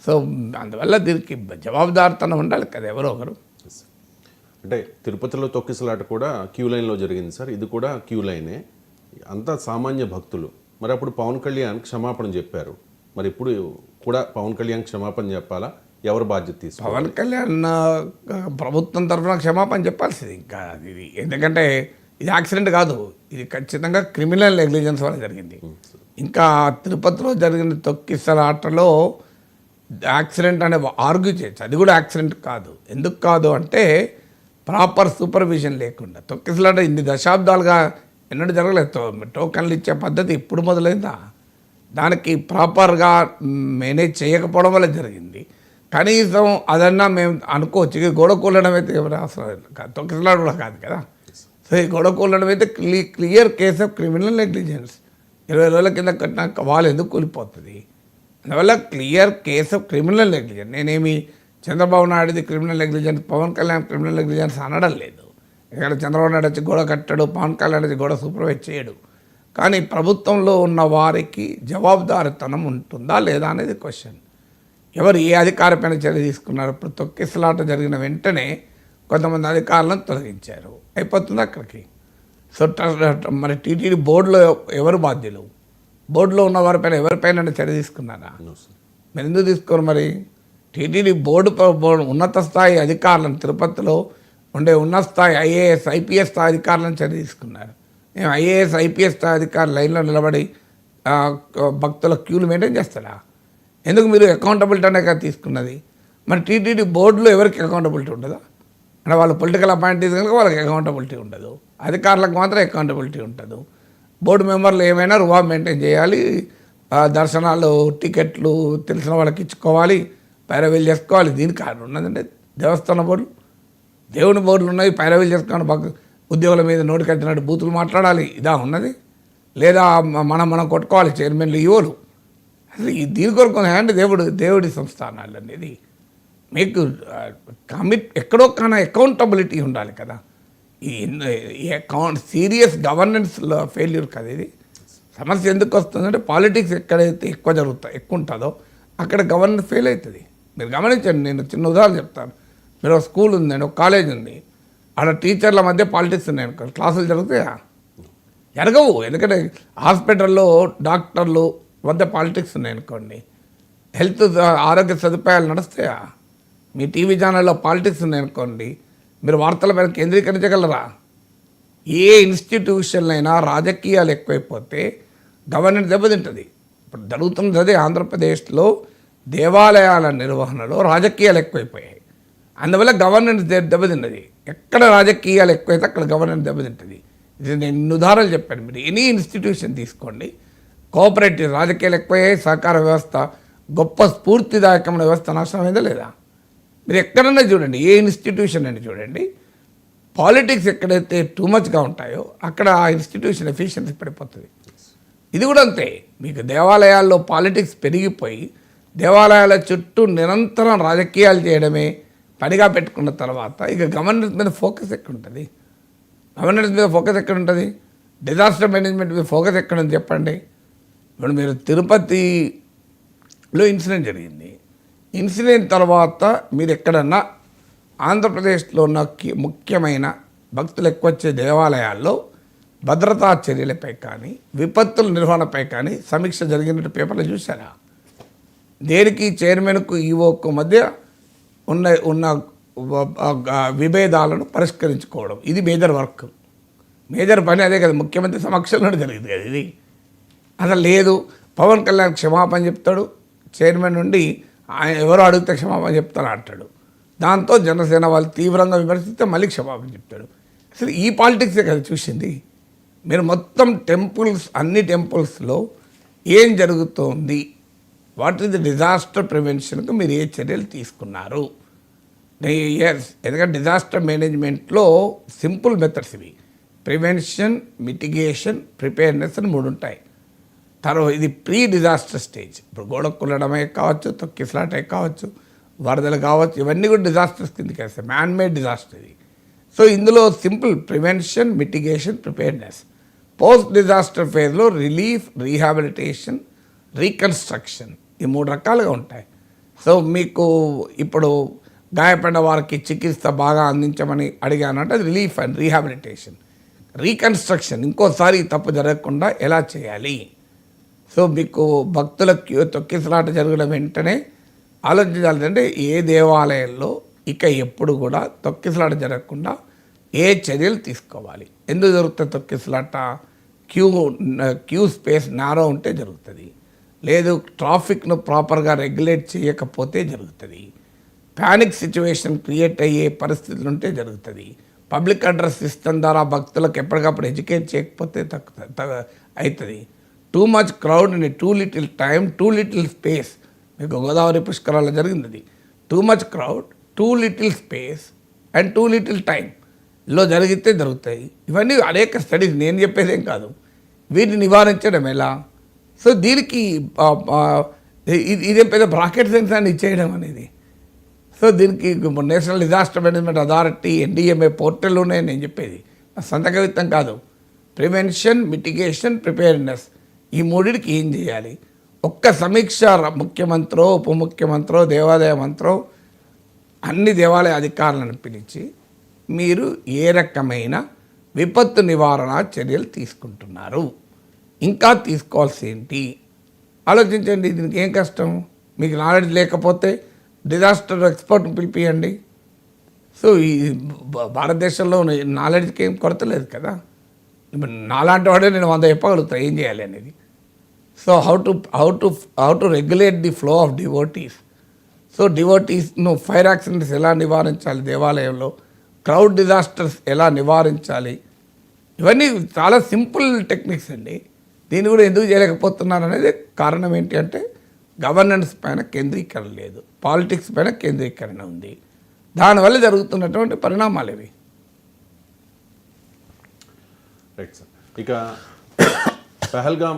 So అందువల్ల దీనికి జవాబుదారితనం ఉండాలి కదా ఎవరో ఒకరు. అంటే తిరుపతిలో తొక్కిసలాట కూడా క్యూ లైన్లో జరిగింది సార్, ఇది కూడా క్యూ లైనే, అంతా సామాన్య భక్తులు. మరి అప్పుడు పవన్ కళ్యాణ్ క్షమాపణ చెప్పారు, మరి ఇప్పుడు కూడా పవన్ కళ్యాణ్ క్షమాపణ చెప్పాలా, ఎవరు బాధ్యత తీసుకోవాలి? పవన్ కళ్యాణ్ ప్రభుత్వం తరఫున క్షమాపణ చెప్పాల్సింది ఇంకా ఇది, ఎందుకంటే ఇది యాక్సిడెంట్ కాదు, ఇది ఖచ్చితంగా క్రిమినల్ నెగ్లిజెన్స్ వల్ల జరిగింది. ఇంకా తిరుపతిలో జరిగిన తొక్కిసలాటలో యాక్సిడెంట్ అనే ఆర్గ్యూ చేయొచ్చు, అది కూడా యాక్సిడెంట్ కాదు. ఎందుకు కాదు అంటే ప్రాపర్ సూపర్విజన్ లేకుండా. తొక్కిసలాట ఇన్ని దశాబ్దాలుగా ఎన్నడూ జరగలేదు. టోకన్లు ఇచ్చే పద్ధతి ఇప్పుడు మొదలైందా? దానికి ప్రాపర్గా మేనేజ్ చేయకపోవడం వల్ల జరిగింది. కనీసం అదన్నా మేము అనుకోవచ్చు. ఇక గోడ కూలడం అయితే ఎవరు అసలు తొక్కిసలాట కూడా కాదు కదా. సో ఈ గోడ కూలడం అయితే clear case of criminal negligence. 20 రోజుల కింద కట్టిన వాళ్ళు ఎందుకు కూలిపోతుంది? అందువల్ల clear case of criminal negligence. నేనేమి చంద్రబాబు నాయుడుది criminal negligence, Pawan Kalyan criminal negligence అనడం లేదు. ఇక్కడ చంద్రబాబు నాయుడు వచ్చి గోడ కట్టాడు, పవన్ కళ్యాణ్ వచ్చి గోడ సూపర్వైజ్ చేయడు. కానీ ప్రభుత్వంలో ఉన్న వారికి జవాబుదారితనం ఉంటుందా లేదా అనేది క్వశ్చన్. ఎవరు ఏ అధికారపైన చర్య తీసుకున్నారు? ఇప్పుడు తొక్కిసలాట జరిగిన వెంటనే కొంతమంది అధికారులను తొలగించారు, అయిపోతుంది అక్కడికి. సో మరి టీటీడీ బోర్డులో ఎవరు బాధ్యులు? బోర్డులో ఉన్న వారిపైన ఎవరిపైన చర్య తీసుకున్నారా? మీరు ఎందుకు తీసుకోరు? మరి టీటీడీ బోర్డు ఉన్నత స్థాయి అధికారులను, తిరుపతిలో ఉండే ఉన్నత స్థాయి ఐఏఎస్ ఐపీఎస్ స్థాయి అధికారులను చర్య తీసుకున్నారు. మేము ఐఏఎస్ ఐపీఎస్ స్థాయి అధికారులు లైన్లో నిలబడి భక్తుల క్యూలు మెయింటైన్ చేస్తారా? ఎందుకు మీరు అకౌంటబిలిటీ అనే కదా తీసుకున్నది? మరి టీటీడీ బోర్డులో ఎవరికి అకౌంటబిలిటీ ఉండదా? అంటే వాళ్ళు పొలిటికల్ అపాయింటీస్ కనుక వాళ్ళకి అకౌంటబిలిటీ ఉండదు, అధికారులకు మాత్రం అకౌంటబిలిటీ ఉండదు. బోర్డు మెంబర్లు ఏమైనా రువా మెయింటైన్ చేయాలి, దర్శనాలు టికెట్లు తెలిసిన వాళ్ళకి ఇచ్చుకోవాలి, పైరవీలు చేసుకోవాలి. దీనికి కారణం ఉన్నదంటే దేవస్థాన బోర్డులు, దేవుని బోర్డులు ఉన్నాయి, పైరవీలు చేసుకోవాలి, ఉద్యోగుల మీద నోటి కట్టినట్టు బూతులు మాట్లాడాలి, ఇదా ఉన్నది? లేదా మనం కొట్టుకోవాలి చైర్మన్లు ఈవోలు. అసలు దీని కొరకు అంటే దేవుడి సంస్థానాలు అనేది మీకు ఎక్కడో కానీ అకౌంటబిలిటీ ఉండాలి కదా. ఈ సీరియస్ గవర్నెన్స్లో ఫెయిల్యూర్ కదా ఇది. సమస్య ఎందుకు వస్తుందంటే పాలిటిక్స్ ఎక్కడైతే ఎక్కువ ఉంటుందో అక్కడ గవర్నెన్స్ ఫెయిల్ అవుతుంది. మీరు గమనించండి, నేను చిన్న ఉదాహరణ చెప్తాను. మీరు ఒక స్కూల్ ఉందండి, ఒక కాలేజ్ ఉంది, అక్కడ టీచర్ల మధ్య పాలిటిక్స్ ఉన్నాయి అనుకో, క్లాసులు జరుగుతాయా? జరగవు. ఎందుకంటే హాస్పిటల్లో డాక్టర్లు మధ్య పాలిటిక్స్ ఉన్నాయనుకోండి, హెల్త్ ఆరోగ్య సదుపాయాలు నడుస్తాయా? మీ టీవీ ఛానల్లో పాలిటిక్స్ ఉన్నాయనుకోండి, మీరు వార్తల మీద కేంద్రీకరించగలరా? ఏ ఇన్స్టిట్యూషన్ అయినా రాజకీయాలు ఎక్కువైపోతే గవర్నెన్స్ దెబ్బతింటుంది. ఇప్పుడు జరుగుతున్నది అదే. ఆంధ్రప్రదేశ్లో దేవాలయాల నిర్వహణలో రాజకీయాలు ఎక్కువైపోయాయి, అందువల్ల గవర్నెన్స్ దెబ్బతిన్నది. ఎక్కడ రాజకీయాలు ఎక్కువైతే అక్కడ గవర్నెన్స్ దెబ్బతింటుంది. ఇది నేను ఉదాహరణలు చెప్పాను. మీరు ఎనీ ఇన్స్టిట్యూషన్ తీసుకోండి, కోఆపరేటివ్ రాజకీయాలు ఎక్కువయ్యాయి, సహకార వ్యవస్థ గొప్ప స్ఫూర్తిదాయకమైన వ్యవస్థ నాశనమైందా లేదా? మీరు ఎక్కడన్నా చూడండి, ఏ ఇన్స్టిట్యూషన్ అని చూడండి, పాలిటిక్స్ ఎక్కడైతే టూ మచ్గా ఉంటాయో అక్కడ ఆ ఇన్స్టిట్యూషన్ ఎఫిషియన్సీ పడిపోతుంది. ఇది కూడా అంతే. మీకు దేవాలయాల్లో పాలిటిక్స్ పెరిగిపోయి దేవాలయాల చుట్టూ నిరంతరం రాజకీయాలు చేయడమే పనిగా పెట్టుకున్న తర్వాత ఇక గవర్నెన్స్ మీద ఫోకస్ ఎక్కడుంటుంది? గవర్నెన్స్ మీద ఫోకస్ ఎక్కడుంటుంది? డిజాస్టర్ మేనేజ్మెంట్ మీద ఫోకస్ ఎక్కడుంది చెప్పండి. ఇప్పుడు మీరు తిరుపతిలో ఇన్సిడెంట్ జరిగింది, ఇన్సిడెంట్ తర్వాత మీరు ఎక్కడన్నా ఆంధ్రప్రదేశ్లో ఉన్న ముఖ్యమైన భక్తులు ఎక్కువ వచ్చే దేవాలయాల్లో భద్రతా చర్యలపై కానీ విపత్తుల నిర్వహణపై కానీ సమీక్ష జరిగినట్టు పేపర్లు చూసారా? దేనికి చైర్మన్కు ఈవోకు మధ్య ఉన్న విభేదాలను పరిష్కరించుకోవడం, ఇది మేజర్ వర్క్, మేజర్ పని అదే కదా. ముఖ్యమంత్రి సమక్షంలో జరిగింది కదా ఇది. అసలు లేదు, పవన్ కళ్యాణ్ క్షమాపణ చెప్తాడు, చైర్మన్ నుండి ఆయన ఎవరో అడిగితే క్షమాపణ చెప్తాను అంటాడు. దాంతో జనసేన వాళ్ళు తీవ్రంగా విమర్శిస్తే మళ్ళీ క్షమాపణ చెప్తాడు. అసలు ఈ పాలిటిక్సే కదా చూసింది. మీరు మొత్తం టెంపుల్స్, అన్ని టెంపుల్స్లో ఏం జరుగుతోంది, వాట్ ఈస్ ది డిజాస్టర్ ప్రివెన్షన్కు మీరు ఏ చర్యలు తీసుకున్నారు? ఎందుకంటే డిజాస్టర్ మేనేజ్మెంట్లో సింపుల్ మెథడ్స్ ఇవి: ప్రివెన్షన్, మిటిగేషన్, ప్రిపేర్నెస్ అని 3 ఉంటాయి. తర్వాత ఇది ప్రీ డిజాస్టర్ స్టేజ్. ఇప్పుడు గోడ కూలడమే కావచ్చు, తొక్కిసలాటే కావచ్చు, వరదలు కావచ్చు, ఇవన్నీ కూడా డిజాస్టర్స్ కిందకి వస్తాయి, మ్యాన్మేడ్ డిజాస్టర్ ఇది. సో ఇందులో simple prevention, mitigation, preparedness. Post disaster ఫేజ్లో రిలీఫ్, రీహాబిలిటేషన్, రీకన్స్ట్రక్షన్, ఈ 3 రకాలుగా ఉంటాయి. సో మీకు ఇప్పుడు గాయపడిన వారికి చికిత్స బాగా అందించమని అడిగానంటే అది రిలీఫ్ అండ్ రీహాబిలిటేషన్. రీకన్స్ట్రక్షన్, ఇంకోసారి ఈ తప్పు జరగకుండా ఎలా చేయాలి. సో మీకు భక్తుల తొక్కిసలాట జరిగిన వెంటనే ఆలోచించాలి అంటే ఏ దేవాలయంలో ఇక ఎప్పుడు కూడా తొక్కిసలాట జరగకుండా ఏ చర్యలు తీసుకోవాలి. ఎందుకు జరుగుతుంది తొక్కిసలాట? క్యూ స్పేస్ నారో ఉంటే జరుగుతుంది, లేదు ట్రాఫిక్ను ప్రాపర్గా రెగ్యులేట్ చేయకపోతే జరుగుతుంది, ప్యానిక్ సిచ్యువేషన్ క్రియేట్ అయ్యే పరిస్థితులు ఉంటే జరుగుతుంది, పబ్లిక్ అడ్రస్ సిస్టమ్ ద్వారా భక్తులకు ఎప్పటికప్పుడు ఎడ్యుకేట్ చేయకపోతే అవుతుంది, too much crowd in two little time, two little space. మీకు గోదావరి పుష్కరాల్లో జరిగింది అది. Too much crowd, two little space and two little టైంలో జరిగితే జరుగుతాయి. ఇవన్నీ అనేక స్టడీస్, నేను చెప్పేదేం కాదు. వీటిని నివారించడం ఎలా? సో దీనికి ఇదేం పెద్ద రాకెట్ సైన్స్ అని ఇచ్చేయడం అనేది. సో దీనికి national disaster management authority, NDMA portal ఉన్నాయి. నేను చెప్పేది సొంత కవిత్వం కాదు. ప్రివెన్షన్, మిటిగేషన్, ప్రిపేర్నెస్, ఈ మూడింటికి ఏం చేయాలి? ఒక్క సమీక్ష ముఖ్యమంత్రో, ఉప ముఖ్యమంత్రో, దేవాదాయ మంత్రో అన్ని దేవాలయ అధికారులను పిలిచి మీరు ఏ రకమైన విపత్తు నివారణ చర్యలు తీసుకుంటున్నారు, ఇంకా తీసుకోవాల్సి ఏంటి ఆలోచించండి. దీనికి ఏం కష్టం? మీకు నాలెడ్జ్ లేకపోతే డిజాస్టర్ ఎక్స్పర్ట్ని పిలిపియండి. సో ఈ భారతదేశంలో నాలెడ్జ్కి ఏం కొరత లేదు కదా. ఇప్పుడు నాలాంటి వాడే నేను 100 చెప్పగలుగుతా ఏం చేయాలి అనేది. So how to regulate the flow of devotees. So డివోటీస్ను ఫైర్ యాక్సిడెంట్స్ ఎలా నివారించాలి దేవాలయంలో, క్రౌడ్ డిజాస్టర్స్ ఎలా నివారించాలి, ఇవన్నీ చాలా సింపుల్ టెక్నిక్స్ అండి. దీన్ని కూడా ఎందుకు చేయలేకపోతున్నారు అనేది కారణం ఏంటి అంటే గవర్నెన్స్ పైన కేంద్రీకరణ లేదు, పాలిటిక్స్ పైన కేంద్రీకరణ ఉంది. దానివల్ల జరుగుతున్నటువంటి పరిణామాలు ఇవి. Right sir. ఇక పహల్గామ్